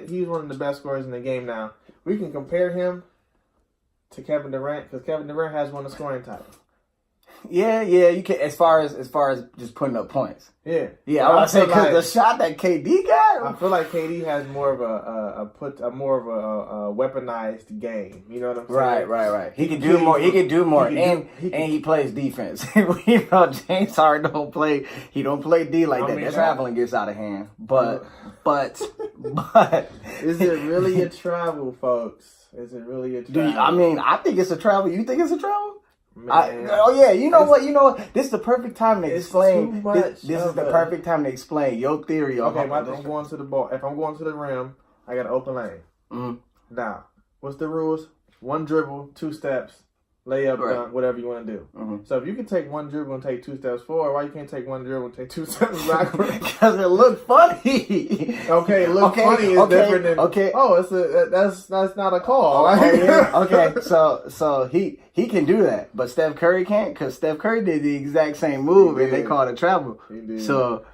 He's one of the best scorers in the game now. We can compare him to Kevin Durant because Kevin Durant has won a scoring title. Yeah, you can as far as just putting up points. Yeah, I want to say because the shot that KD got, I feel like KD has more of a weaponized game. You know what I'm saying? Right. He can do more. He can do more, and he plays defense. James Harden don't play. He don't play D like that. That traveling gets out of hand. But is it really a travel, folks? Is it really a travel? I think it's a travel. You think it's a travel? You know what? This is the perfect time to explain. This is the perfect time to explain your theory. Okay, I'm going to the ball. If I'm going to the rim, I got an open lane. Mm-hmm. Now, what's the rules? 1 dribble, 2 steps, layup, dunk, whatever you want to do. Mm-hmm. So if you can take 1 dribble and take 2 steps forward, why you can't take 1 dribble and take 2 steps backward? Because it looked funny. Okay, funny is different than that's not a call. So he can do that, but Steph Curry can't because Steph Curry did the exact same move and they called it travel. He did. So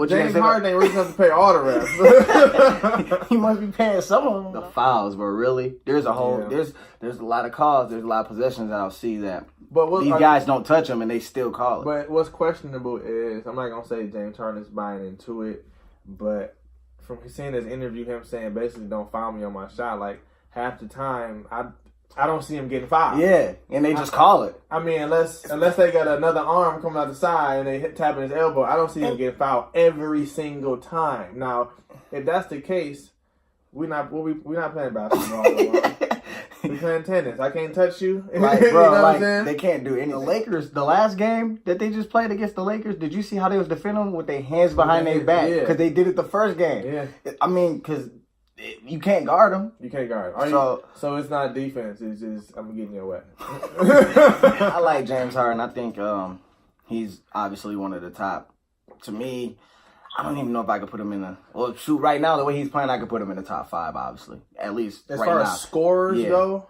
James Harden ain't rich enough to pay all the refs. He must be paying some of them. The fouls, but really, there's a lot of calls. There's a lot of possessions that I'll see that these guys don't touch them and they still call it. But what's questionable is, I'm not gonna say James Harden is buying into it, but from seeing his interview, him saying basically don't foul me on my shot, like half the time I don't see him getting fouled. Yeah, and they just call it. Unless they got another arm coming out the side and they tapping his elbow, I don't see him getting fouled every single time. Now, if that's the case, we're not playing basketball. We're playing tennis. I can't touch you. Like, bro, you know what I'm saying? They can't do anything. The Lakers, the last game that they just played against the Lakers, did you see how they was defending them with their hands behind their back? Because they did it the first game. Yeah. Because you can't guard them. You can't guard. So it's not defense. It's just I'm getting your way. I like James Harden. I think he's obviously one of the top. To me, I don't even know if I could put him in the. Well, shoot, right now the way he's playing, I could put him in the top 5. Obviously, at least as right far now. As scorers go.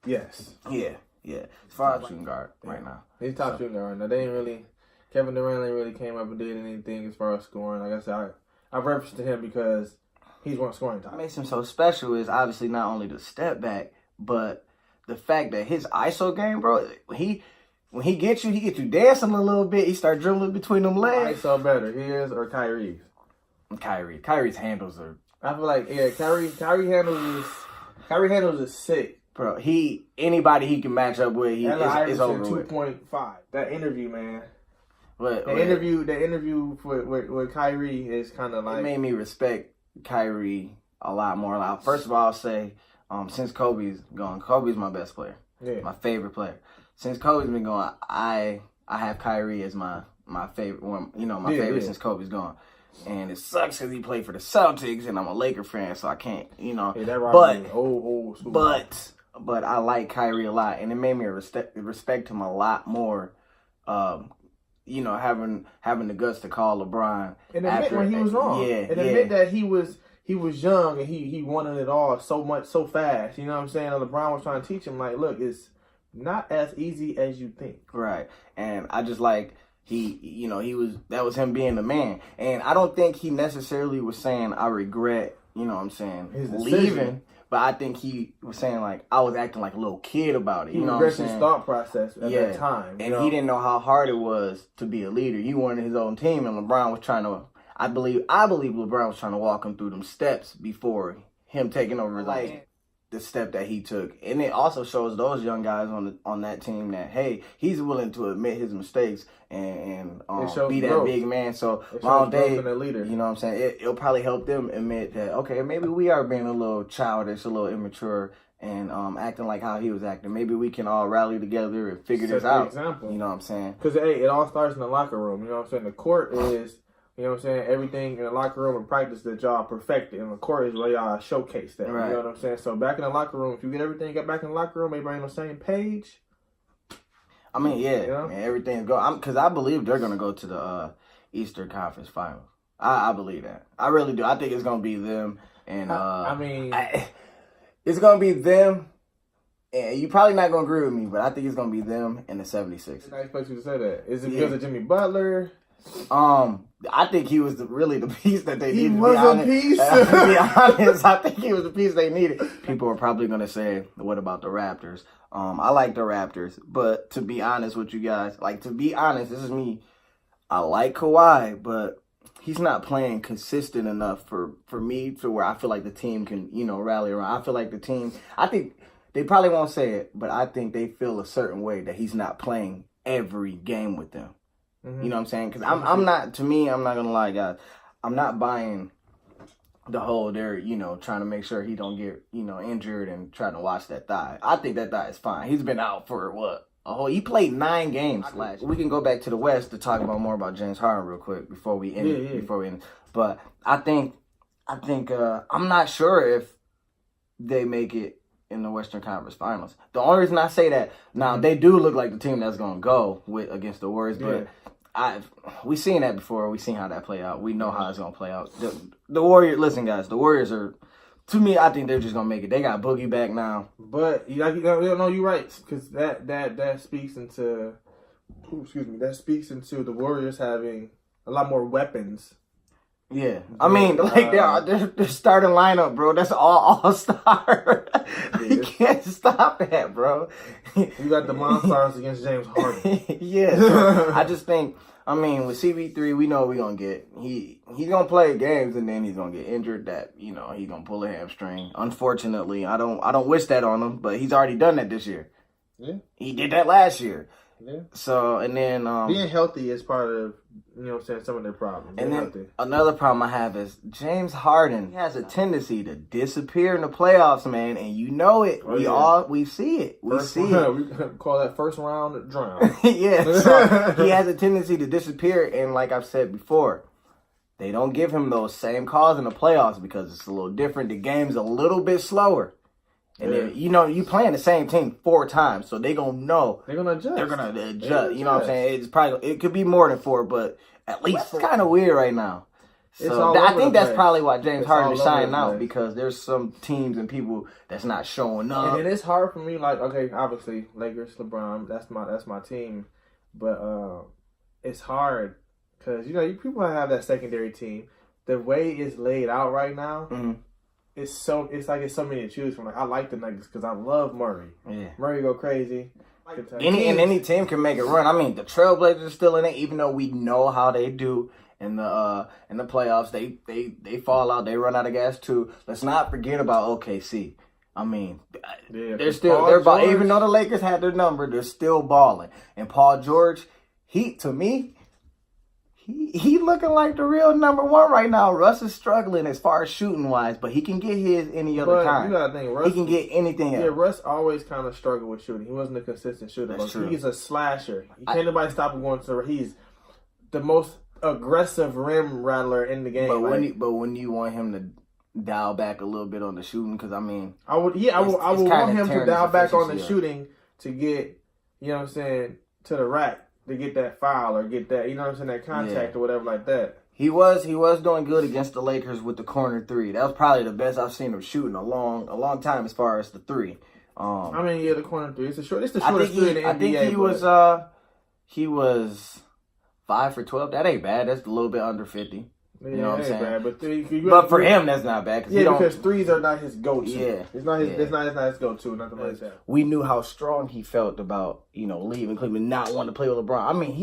Yes. Yeah. As far as shooting guard right now, he's top shooting guard. Now they ain't really. Kevin Durant ain't really came up and did anything as far as scoring. Like I said, I referenced to him because he's won scoring time. What makes him so special is obviously not only the step back, but the fact that his ISO game, bro, when he gets you dancing a little bit. He start dribbling between them legs. ISO better, his or Kyrie's? Kyrie's handles are. I feel like Kyrie handles is sick. Bro, anybody he can match up with, is over with. 2.5. That interview, man. The interview with Kyrie is kind of like it made me respect Kyrie a lot more. First of all, I'll say since Kobe's gone, Kobe's my best player, my favorite player. Since Kobe's been gone, I have Kyrie as my favorite one. My favorite since Kobe's gone. And it sucks because he played for the Celtics, and I'm a Laker fan, so I can't, that old school. But I like Kyrie a lot, and it made me respect him a lot more. Having the guts to call LeBron and admit when he was wrong. Admit that he was young and he wanted it all so much so fast. You know what I'm saying? And LeBron was trying to teach him like, look, it's not as easy as you think. Right. And I just like that was him being the man. And I don't think he necessarily was saying I regret, his leaving. But I think he was saying, like, I was acting like a little kid about it. He regrets his thought process at that time. And he didn't know how hard it was to be a leader. He wanted his own team, and LeBron was trying to, I believe LeBron was trying to walk him through them steps before him taking over the step that he took. And it also shows those young guys on that team that, hey, he's willing to admit his mistakes and be that growth. Big man. So long day, leader. You know what I'm saying? It'll probably help them admit that, okay, maybe we are being a little childish, a little immature, and acting like how he was acting. Maybe we can all rally together and figure this out. Example. You know what I'm saying? Because, hey, it all starts in the locker room. You know what I'm saying? The court is... You know what I'm saying? Everything in the locker room and practice that y'all perfected. And the court is where y'all showcase that. Right. You know what I'm saying? So back in the locker room, if you get everything got back in the locker room, everybody on the same page. I mean, man, everything's going. Because I believe they're going to go to the Eastern Conference Finals. I believe that. I really do. I think it's going to be them. And it's going to be them. And you're probably not going to agree with me, but I think it's going to be them and the 76ers. I expect you to say that. Is it because of Jimmy Butler? I think he was really the piece that they needed. He was a piece. To be honest, I think he was the piece they needed. People are probably going to say, what about the Raptors? I like the Raptors, but to be honest with you guys, this is me. I like Kawhi, but he's not playing consistent enough for me to where I feel like the team can, rally around. I feel like the team, I think they probably won't say it, but I think they feel a certain way that he's not playing every game with them. Mm-hmm. You know what I'm saying? Because I'm not going to lie, guys. I'm not buying the whole they're, trying to make sure he don't get, injured and trying to watch that thigh. I think that thigh is fine. He's been out for what? He played 9 games last year. We can go back to the West to talk about more about James Harden real quick before we end. But I think I'm not sure if they make it in the Western Conference Finals. The only reason I say that, now they do look like the team that's going to go against the Warriors, but we've seen that before. We've seen how that play out. We know how it's going to play out. The Warriors, listen, guys, the Warriors are, to me, I think they're just going to make it. They got Boogie back now. But, you're right, because that speaks into, the Warriors having a lot more weapons. Yeah, I mean, their starting lineup, bro. That's all-star. You can't stop that, bro. You got the Monstars against James Harden. Yeah, so I just think, with CP3, we know we're gonna get he's gonna play games and then he's gonna get injured. That he's gonna pull a hamstring. Unfortunately, I don't wish that on him, but he's already done that this year. Yeah, he did that last year. Yeah. So, and then being healthy is part of, some of their problems. And then another problem I have is James Harden. He has a tendency to disappear in the playoffs, man, and you know it. We see it. We call that first round drown. Yeah. So he has a tendency to disappear, and like I've said before, they don't give him those same calls in the playoffs because it's a little different. The game's a little bit slower. And then, you playing the same team 4 times, so they gonna know. They're gonna adjust. They're gonna adjust. You know what I'm saying? It could be more than 4, but at least it's kind of weird right now. So I think that's probably why James Harden is shining out, because there's some teams and people that's not showing up. And it's hard for me. Like, okay, obviously Lakers, LeBron, that's my team, but it's hard because people have that secondary team. The way it's laid out right now. Mm-hmm. It's so many to choose from. Like, I like the Nuggets because I love Murray. Yeah, Murray go crazy. Any team can make a run. The Trailblazers are still in it, even though we know how they do in the playoffs. They fall out. They run out of gas too. Let's not forget about OKC. They're still even though the Lakers had their number, they're still balling. And Paul George, to me. He looking like the real number 1 right now. Russ is struggling as far as shooting wise, but he can get his any other time. You gotta think, Russ, he can get anything else. Yeah, Russ always kind of struggled with shooting. He wasn't a consistent shooter. That's true. He's a slasher. Can't nobody stop him going to. He's the most aggressive rim rattler in the game. But when you want him to dial back a little bit on the shooting, because I would want him to dial back on the shooting to get to the rack. To get that foul or get that, that contact or whatever like that. He was doing good against the Lakers with the corner 3. That was probably the best I've seen him shooting a long time as far as the 3. The corner 3. It's the shortest 3 in the NBA. I think he was 5 for 12. That ain't bad. That's a little bit under 50. Yeah, you know what I'm saying? But for him, that's not bad. Because threes are not his go-to. Yeah. It's not his go-to, nothing like that. We knew how strong he felt about, leaving Cleveland, not wanting to play with LeBron.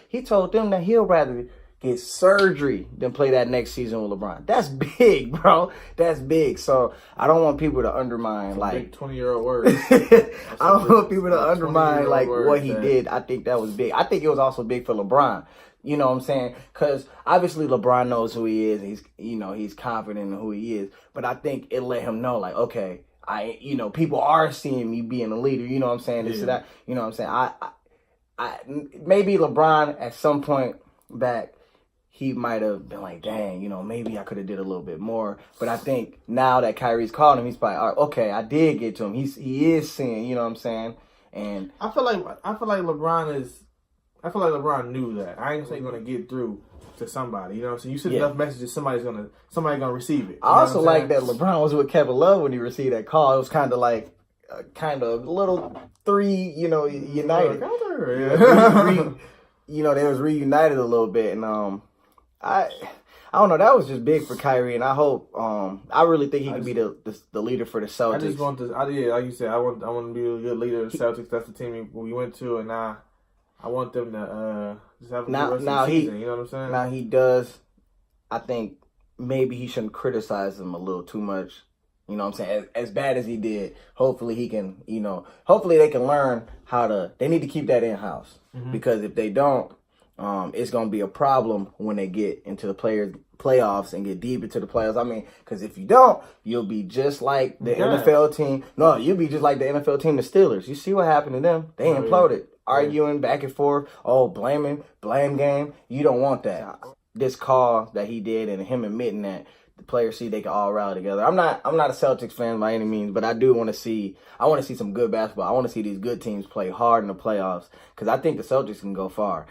He told them that he'll rather get surgery than play that next season with LeBron. That's big, bro. That's big. So I don't want people to undermine, big 20-year-old word. I don't want people to undermine, what he did. I think that was big. I think it was also big for LeBron. You know what I'm saying? Because obviously LeBron knows who he is. He's confident in who he is. But I think it let him know, okay, people are seeing me being a leader. You know what I'm saying? This and that. You know what I'm saying? I maybe LeBron at some point back, he might have been like, dang, maybe I could have did a little bit more. But I think now that Kyrie's calling him, he's probably, all right, okay, I did get to him. He is seeing. You know what I'm saying? And I feel like LeBron knew that. I ain't saying he's gonna get through to somebody. You know what I'm saying? You send enough messages, somebody's gonna receive it. I also like that LeBron was with Kevin Love when he received that call. It was kind of like a little 3, united. they was reunited a little bit, and I don't know. That was just big for Kyrie, and I hope. I really think he can be the leader for the Celtics. I just want this. Like you said, I want to be a good leader of the Celtics. That's the team we went to, and I want them to just have a good rest of the season. You know what I'm saying? Now he does. I think maybe he shouldn't criticize them a little too much. You know what I'm saying? As bad as he did, hopefully he can. Hopefully they can learn how to. They need to keep that in house because if they don't. It's going to be a problem when they get into the playoffs and get deep into the playoffs. I mean, because if you don't, you'll be just like the NFL team. No, you'll be just like the NFL team, the Steelers. You see what happened to them? They imploded. Arguing back and forth. Oh, blame game. You don't want that. This call that he did and him admitting that the players see they can all rally together. I'm not a Celtics fan by any means, but I do want to see. I want to see some good basketball. I want to see these good teams play hard in the playoffs because I think the Celtics can go far.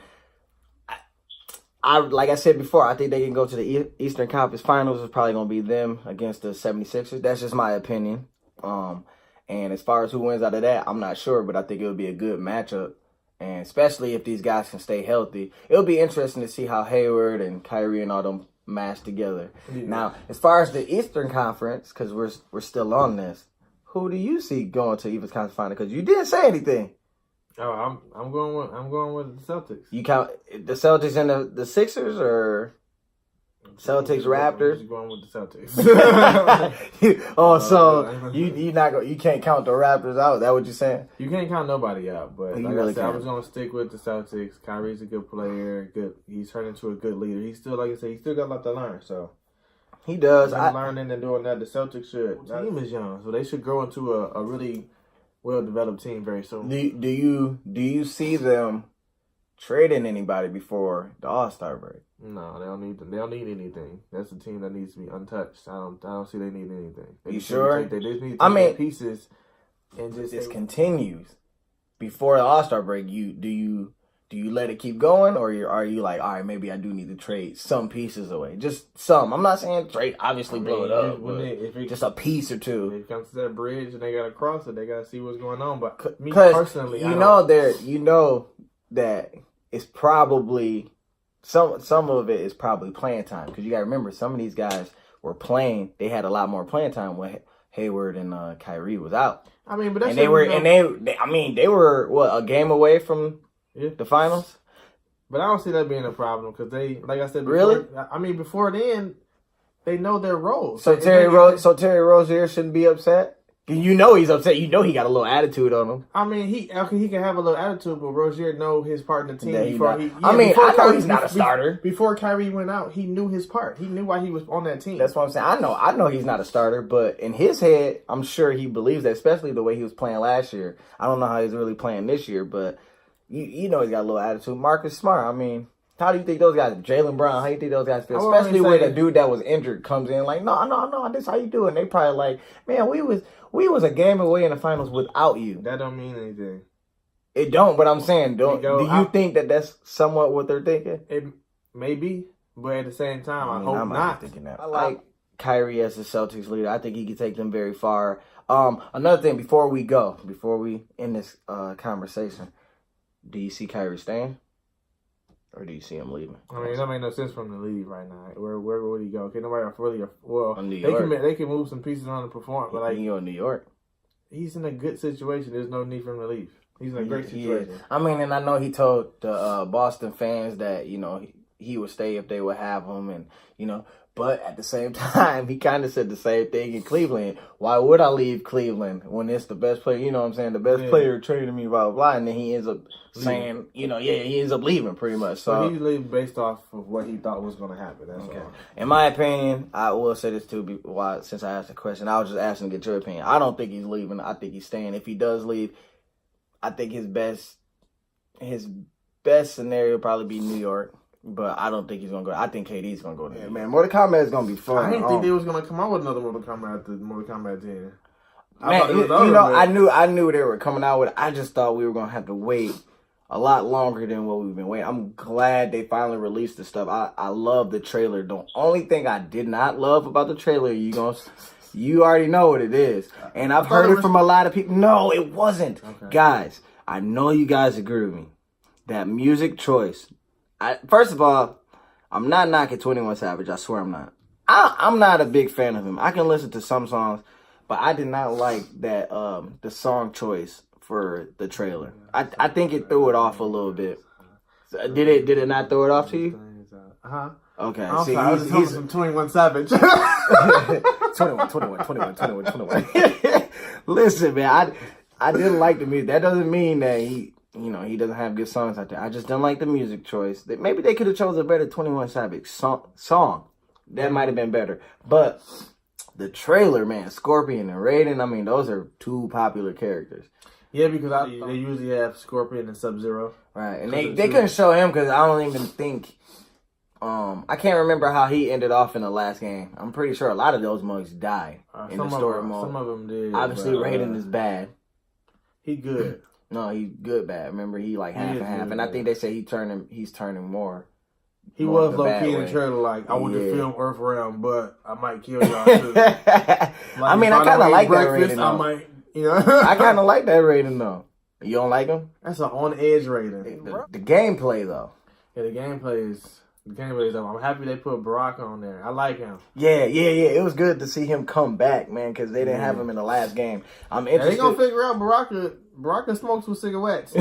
Like I said before, I think they can go to the Eastern Conference Finals. It's probably going to be them against the 76ers. That's just my opinion. And as far as who wins out of that, I'm not sure, but I think it would be a good matchup. And especially if these guys can stay healthy. It'll be interesting to see how Hayward and Kyrie and all them mash together. Yeah. Now, as far as the Eastern Conference, because we're still on this, who do you see going to Eastern Conference Finals? Because you didn't say anything. Oh, I'm going with the Celtics. You count the Celtics and the Sixers or Celtics Raptors? I'm going with the Celtics. So you can't count the Raptors out. Is that what you're saying? You can't count nobody out, but like really I said, I was going to stick with the Celtics. Kyrie's a good player. He's turned into a good leader. He's still, like I said, he's still got a lot to learn. So he does. Learning and doing that. The Celtics should. The team is young, so they should grow into a really well-developed team very soon. Do you see them trading anybody before the All-Star break? No, they don't need anything. That's a team that needs to be untouched. I don't see they need anything. You sure? They just need to take pieces and just this continues before the All-Star break. Do you let it keep going, or are you like, all right, maybe I do need to trade some pieces away, just some? I'm not saying trade, obviously blow it up, just a piece or two. If it comes to that bridge and they gotta cross it, they gotta see what's going on. But me personally, you know that it's probably some of it is probably playing time because you gotta remember some of these guys were playing. They had a lot more playing time when Hayward and Kyrie was out. I mean, but that's they were what, a game away from. Yeah. The finals? But I don't see that being a problem because they, like I said before, really? I mean, before then, they know their roles. So Terry Rozier shouldn't be upset? You know he's upset. You know he got a little attitude on him. I mean, he can have a little attitude, but Rozier know his part in the team. I know he's not a starter. Before Kyrie went out, he knew his part. He knew why he was on that team. That's what I'm saying. I know he's not a starter, but in his head, I'm sure he believes that, especially the way he was playing last year. I don't know how he's really playing this year, but... You know he's got a little attitude. Marcus Smart, I mean, how do you think those guys, Jaylen Brown, how do you think those guys feel? Especially when the dude that was injured comes in like, no, this is how you do it. And they probably like, man, we was a game away in the finals without you. That don't mean anything. It don't, but I'm saying, do you think that that's somewhat what they're thinking? It may be, but at the same time, I hope not. Thinking that. I like Kyrie as the Celtics leader. I think he can take them very far. Another thing, before we end this conversation, do you see Kyrie staying? Or do you see him leaving? I mean, that make no sense for him to leave right now. Where would he go? Okay, nobody really. Well, New York. They can move some pieces on to perform, but like he can go to New York. He's in a good situation. There's no need for him to leave. He's in a great situation. I mean, and I know he told the Boston fans that he would stay if they would have him, and But at the same time, he kind of said the same thing in Cleveland. Why would I leave Cleveland when it's the best player? You know what I'm saying? The best player traded me, blah, blah, blah. And then he ends up saying, he ends up leaving pretty much. So he's leaving based off of what he thought was going to happen. That's all. In my opinion, I will say this too, since I asked the question. I was just asking to get your opinion. I don't think he's leaving. I think he's staying. If he does leave, I think his best scenario would probably be New York. But I don't think he's going to go. I think KD's going to go there. Man, Mortal Kombat is going to be fun. I didn't think they was going to come out with another Mortal Kombat after Mortal Kombat 10. I knew they were coming out with it. I just thought we were going to have to wait a lot longer than what we've been waiting. I'm glad they finally released the stuff. I love the trailer. The only thing I did not love about the trailer, you already know what it is. And I've heard it from a lot of people. No, it wasn't. Okay. Guys, I know you guys agree with me. that music choice. First of all, I'm not knocking 21 Savage. I swear I'm not. I'm not a big fan of him. I can listen to some songs, but I did not like that the song choice for the trailer. I think it threw it off a little bit. So, did it not throw it off to you? Uh-huh. Okay. I'm sorry, I was just some 21 Savage. 21. Listen, man, I didn't like the music. That doesn't mean that he doesn't have good songs out there. I just didn't like the music choice. Maybe they could have chosen a better 21 Savage song. That might have been better. But the trailer, man, Scorpion and Raiden, I mean, those are two popular characters. Yeah, because they usually have Scorpion and Sub-Zero. Right, and they couldn't show him because I don't even think... I can't remember how he ended off in the last game. I'm pretty sure a lot of those mugs died in the story mode. Some of them did. Obviously, Raiden is bad. He good. No, he good bad. Remember, he like half and half. And I think they say he's turning more. He was low-key in the trailer like, I want to film Earthrealm, but I might kill y'all too. I mean, I kind of like that Raiden, though. I might, I kind of like that Raiden, though. You don't like him? That's an on-edge Raiden. The gameplay, though. Yeah, the gameplay is... I'm happy they put Baraka on there. I like him. Yeah. It was good to see him come back, man, because they didn't have him in the last game. I'm interested. They gonna figure out Baraka smokes with cigarettes. He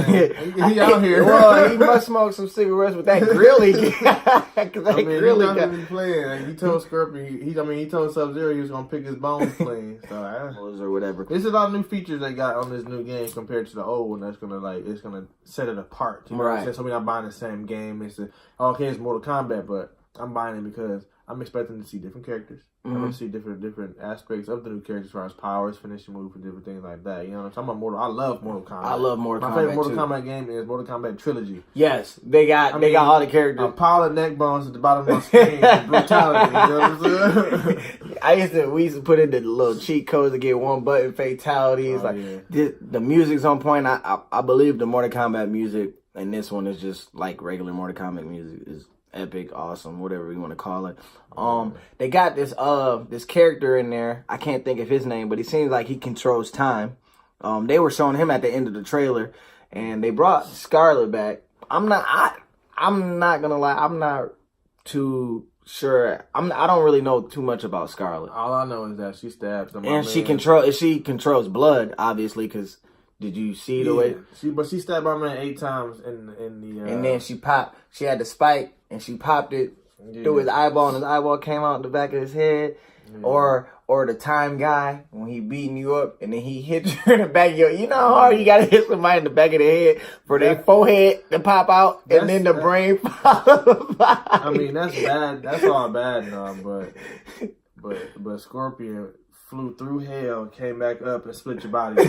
out here. Well, he must smoke some cigarettes with that grill he got. He playing. Like, he told Scorpion. He told Sub-Zero he was gonna pick his bones clean. So or whatever. There's a lot of new features they got on this new game compared to the old one. That's gonna it's gonna set it apart. You know what I'm saying? So we're not buying the same game. It's Mortal Kombat, but I'm buying it because I'm expecting to see different characters. I'm going to see different aspects of the new characters as far as powers, finishing moves, and different things like that. You know what I'm talking about? I love Mortal Kombat. I love Mortal Kombat. My favorite Mortal Kombat game is Mortal Kombat Trilogy. Yes, they got all the characters. A pile of neck bones at the bottom of the screen. Brutality. You know what I'm saying? We used to put in the little cheat codes to get one button fatalities. The music's on point. I believe the Mortal Kombat music and this one is just like regular Mortal Kombat music. Is epic, awesome, whatever you want to call it. They got this character in there. I can't think of his name, but he seems like he controls time. They were showing him at the end of the trailer, and they brought Scarlet back. I'm not gonna lie. I'm not too sure. I don't really know too much about Scarlet. All I know is that she stabs them. And she controls blood, obviously, because did you see the way? She stabbed my man 8 times in the. And then she popped. She had the spike, and she popped it through his eyeball, and his eyeball came out the back of his head. Yeah. Or the time guy when he beating you up, and then he hit you in the back of your. You know how hard you gotta hit somebody in the back of the head for their forehead to pop out, and then the brain follows by. I mean, that's bad. That's all bad, no, but Scorpion flew through hell, came back up, and split your body.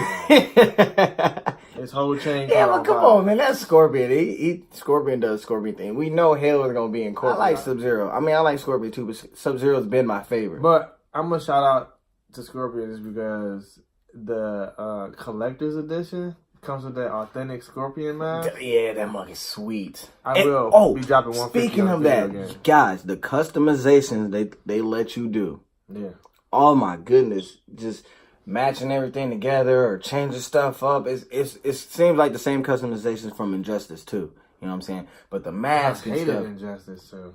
His whole chain. Yeah, but come on, man. That's Scorpion. Scorpion does Scorpion thing. We know hell is gonna be incorporated. I like Sub-Zero. I mean, I like Scorpion too, but Sub-Zero's been my favorite. But I'm gonna shout out to Scorpion just because the collector's edition comes with that authentic Scorpion mask. Yeah, that mug is sweet. I will be dropping 150. Speaking of that, guys, the customizations they let you do. Yeah. Oh my goodness, just matching everything together or changing stuff up. It seems like the same customizations from Injustice too. You know what I'm saying? But the mask and stuff. Injustice too.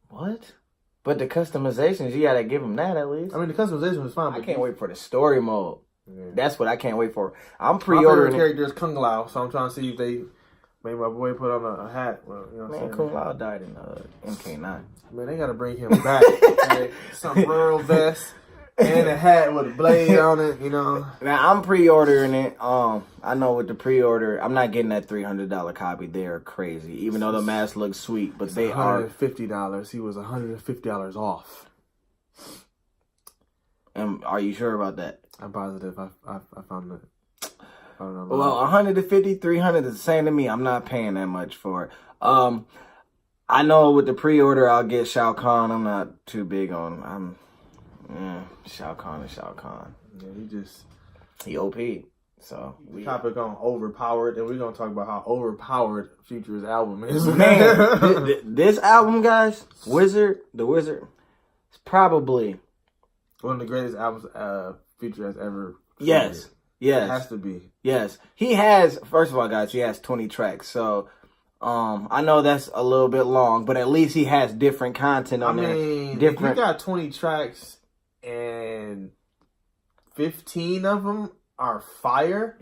What? But the customizations, you gotta give them that at least. I mean, the customization was fine. I can't wait for the story mode. Yeah. That's what I can't wait for. I'm My pre-ordering. favorite character is Kung Lao, so I'm trying to see if they made my boy put on a hat. Well, you know what I'm saying? Kung Lao died in MK9. Man, they gotta bring him back. Okay? Some rural vest. And a hat with a blade on it, you know. Now I'm pre-ordering it. I know with the pre-order, I'm not getting that $300 copy. They're crazy, even though the mask looks sweet. But they are $150. He was $150 off. And are you sure about that? I'm positive. I found it. Well, 150, 300 is the same to me. I'm not paying that much for it. I know with the pre-order, I'll get Shao Kahn. I'm not too big on. Shao Kahn is Shao Kahn. Yeah, he OP. So topic on overpowered, and we're gonna talk about how overpowered Future's album is. Man, this album, guys, the Wizard, is probably one of the greatest albums Future has ever created. Yes. It has to be. Yes. He has, first of all, guys, he has 20 tracks. So I know that's a little bit long, but at least he has different content on there. If you got 20 tracks and 15 of them are fire,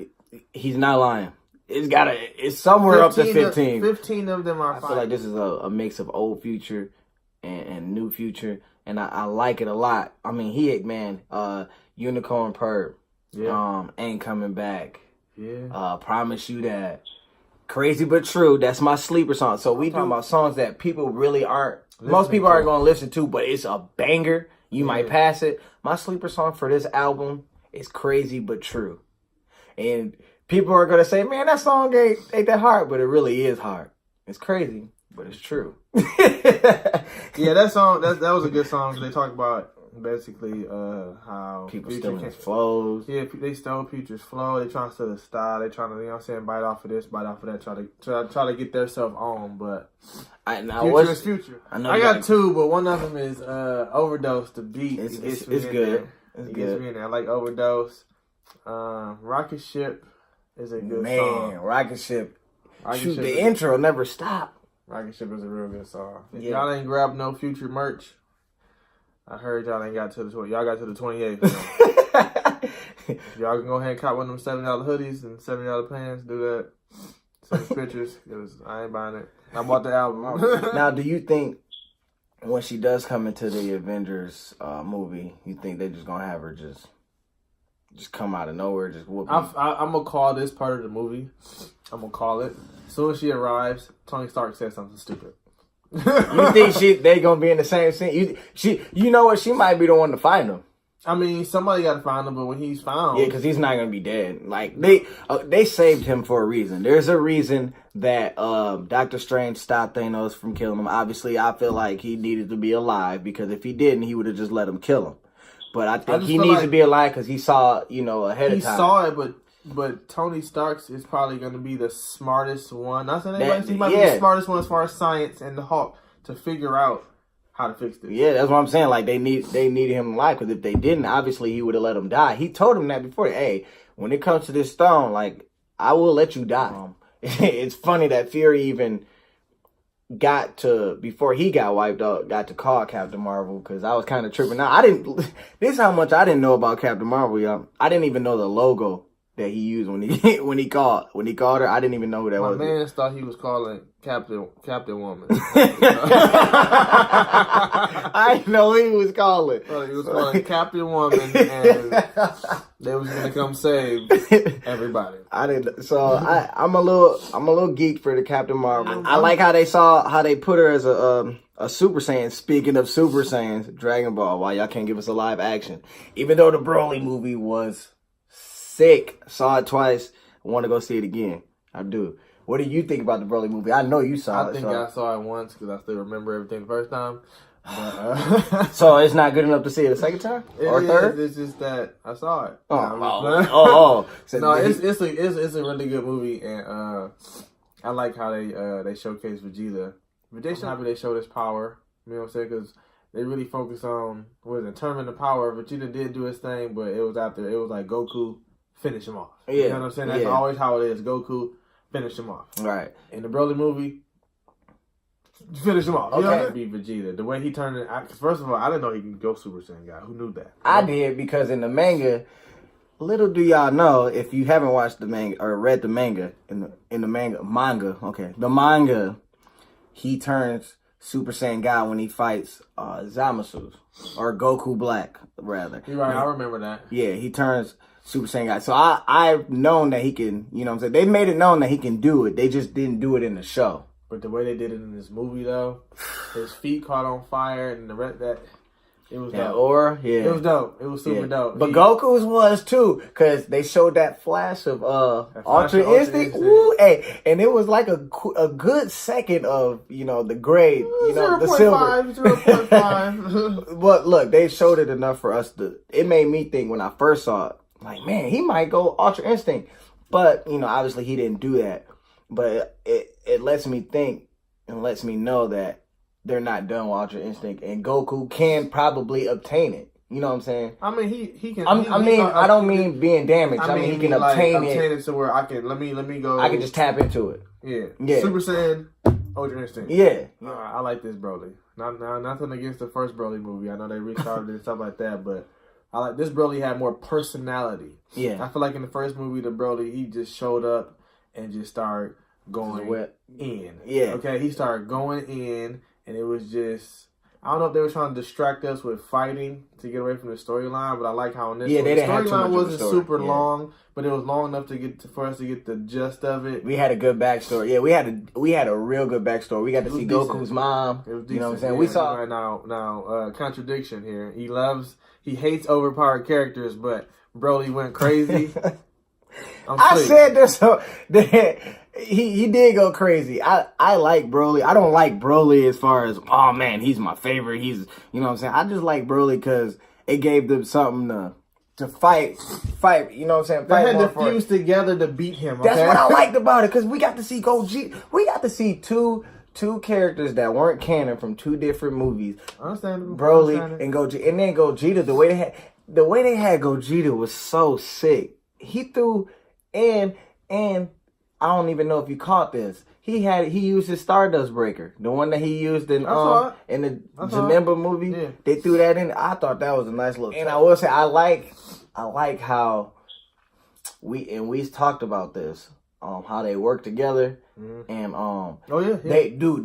he's not lying. It's somewhere up to 15. 15 of them are fire. I feel like this is a mix of old Future and new Future, and I like it a lot. I mean, Unicorn Perp, Ain't Coming Back, Promise You That, Crazy But True. That's my sleeper song. So we talking about songs that people really most people aren't going to listen to, but it's a banger. You might pass it. My sleeper song for this album is Crazy But True. And people are going to say, man, that song ain't that hard, but it really is hard. It's crazy, but it's true. That song, that was a good song. They talk about basically how people stealing his flows. Yeah, they stole Future's flow. They trying to steal his style. They trying to, you know what I'm saying, bite off of this, bite off of that, try to get themselves on. But Future is Future. I got two, but one of them is Overdose. The beat it's good. It gets me in there. I like Overdose. Rocket Ship is a good song. Man, Rocket Ship. The intro never stop. Rocket Ship is a real good song. If y'all ain't grabbed no Future merch, I heard y'all ain't got to the 20. Y'all got to the 28th. Y'all can go ahead and cop one of them $70 hoodies and $70 pants. Do that. Send pictures, because I ain't buying it. I bought the album. Now, do you think when she does come into the Avengers movie, you think they just gonna have her just come out of nowhere, just whoop? I'm gonna call this part of the movie. I'm gonna call it. As soon as she arrives, Tony Stark says something stupid. You think they gonna be in the same scene? You know what? She might be the one to find him. I mean, somebody got to find him, but when he's found, because he's not gonna be dead. Like they saved him for a reason. There's a reason that Doctor Strange stopped Thanos from killing him. Obviously, I feel like he needed to be alive, because if he didn't, he would have just let him kill him. But I think he needs to be alive because he saw, ahead of time. He saw it, but Tony Stark's is probably going to be the smartest one. Not saying anybody, he might be the smartest one as far as science and the Hulk to figure out how to fix this. Yeah, that's what I'm saying. Like, they need him alive, because if they didn't, obviously he would have let him die. He told him that before. Hey, when it comes to this stone, like, I will let you die. It's funny that Fury even got to, before he got wiped out, got to call Captain Marvel, because I was kind of tripping out. This is how much I didn't know about Captain Marvel, y'all. I didn't even know the logo that he used when he called her. I didn't even know who that was. My man thought he was calling Captain Woman. I didn't know he was calling. He was calling Captain Woman, and they was gonna come save everybody. I didn't. So I'm a little geek for the Captain Marvel. I like how they put her as a Super Saiyan. Speaking of Super Saiyans, Dragon Ball. Why y'all can't give us a live action? Even though the Broly movie was sick, saw it twice, I want to go see it again. I do. What do you think about the Broly movie? I know you saw it. I think I saw it once because I still remember everything the first time. But, so it's not good enough to see it a second time or third? It's just that I saw it. So no, it's a really good movie, and I like how they showcase Vegeta. They showed his power. You know what I'm saying? Because they really focus on determine the power. Vegeta did do his thing, but it was like Goku finish him off. Yeah. You know what I'm saying? That's always how it is. Goku finish him off. Right. In the Broly movie, finish him off. Okay. You know, be Vegeta. The way he turned it. First of all, I didn't know he could go Super Saiyan guy. Who knew that? I did, because in the manga, little do y'all know, if you haven't watched the manga or read the manga, in the manga, he turns Super Saiyan guy when he fights Zamasu, or Goku Black, rather. You're right. I remember that. Yeah, he turns Super Saiyan guy. So I've known that he can, you know what I'm saying? They made it known that he can do it. They just didn't do it in the show. But the way they did it in this movie, though, his feet caught on fire, and the rest it was dope. It was dope. It was super dope. But Goku's was too, because they showed that flash of Ultra Instinct. Woo, hey, and it was like a good second of, the grade, the silver. 0.5. But look, they showed it enough for us to. It made me think when I first saw it, like, man, he might go Ultra Instinct. But obviously he didn't do that. But it lets me think and lets me know that they're not done with Ultra Instinct, and Goku can probably obtain it. You know what I'm saying? I mean, he can. I don't mean being damaged. I mean he can obtain it to where I can let me go. I can just tap into it. Yeah. Yeah. Super Saiyan, Ultra Instinct. Yeah. I like this Broly. Nothing against the first Broly movie. I know they restarted it and stuff like that, but I like this Broly had more personality. Yeah. I feel like in the first movie, the Broly, he just showed up and just started going in. Yeah. Okay, he started going in, and it was just, I don't know if they were trying to distract us with fighting to get away from the storyline, but I like how in this the storyline wasn't super long, but it was long enough for us to get the gist of it. We had a good backstory. Yeah, we had a real good backstory. We got to see Goku's mom. It was decent. You know what I'm saying? Yeah, we saw now contradiction here. He hates overpowered characters, but Broly went crazy. I said this. He did go crazy. I like Broly. I don't like Broly as far as, oh man, he's my favorite. He's, you know what I'm saying? I just like Broly because it gave them something to fight, you know what I'm saying? They had to fuse together to beat him. Okay? That's what I liked about it, because we got to see Gogeta. We got to see two characters that weren't canon from two different movies. Understandable. Broly and Gogeta. And then Gogeta, the way they had Gogeta was so sick. He threw and I don't even know if you caught this. He used his Stardust Breaker, the one that he used in the Janemba movie. Yeah. They threw that in. I thought that was a nice little. And I will say, I like how we talked about this, how they work together, and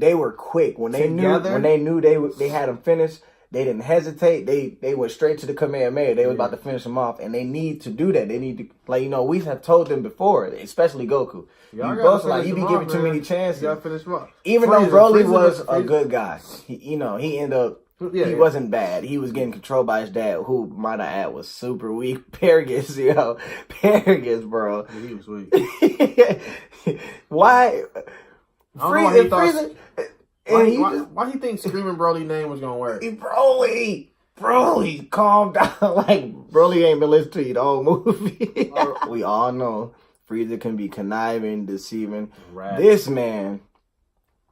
they were quick when they knew they had him finished. They didn't hesitate. They went straight to the Kamehameha. They was about to finish him off, and they need to do that. They need to, we have told them before, especially Goku. You be giving too many chances. You gotta finish him off. Even though Broly was a good guy, he ended up. He wasn't bad. He was getting controlled by his dad, who, might I add, was super weak. Paragus, bro. Yeah, he was weak. Why? Frieza. Why he think screaming Broly name was gonna work? Broly, calm down. Like, Broly ain't been listening to you the whole movie. We all know Frieza can be conniving, deceiving. Right. This man,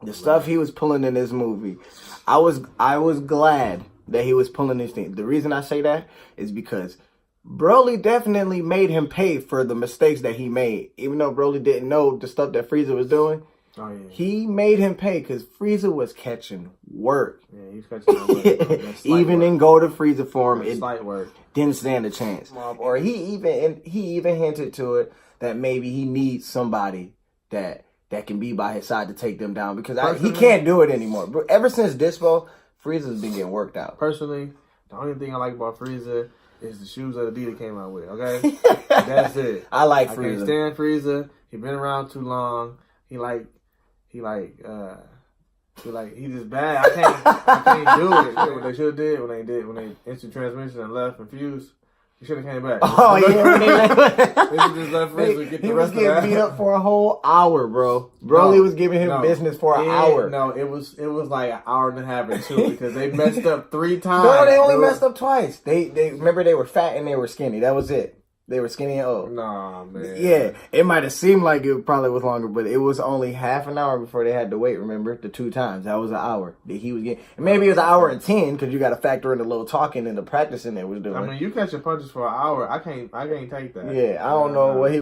the stuff he was pulling in this movie, I was glad that he was pulling these things. The reason I say that is because Broly definitely made him pay for the mistakes that he made. Even though Broly didn't know the stuff that Frieza was doing. Oh, yeah. He made him pay because Frieza was catching work. Yeah, he was catching work. Even in Golden Frieza form, it slight work. Didn't stand a chance. Or he even hinted to it that maybe he needs somebody that can be by his side to take them down, because he can't do it anymore. But ever since Dispo, Frieza's been getting worked out. Personally, the only thing I like about Frieza is the shoes that Adidas came out with. Okay, that's it. I like Frieza. I can't stand Frieza. He been around too long. He's just bad. I can't do it. What they should have did when they instant transmission and left and fused. He should have came back. Oh yeah, when they left Frieza get the he rest was getting beat up for a whole hour, bro. Broly was giving him business for an hour. No, it was like an hour and a half or two, because they messed up 3 times. No, they only messed up twice. They remember, they were fat and they were skinny. That was it. They were skinny and old. Nah, man. Yeah, it might have seemed like it probably was longer, but it was only half an hour before they had to wait. Remember, the 2 times. That was an hour that he was getting. And maybe it was an hour and 10, because you got to factor in the little talking and the practicing they was doing. I mean, you catch your punches for an hour. I can't take that. Yeah, I don't know what he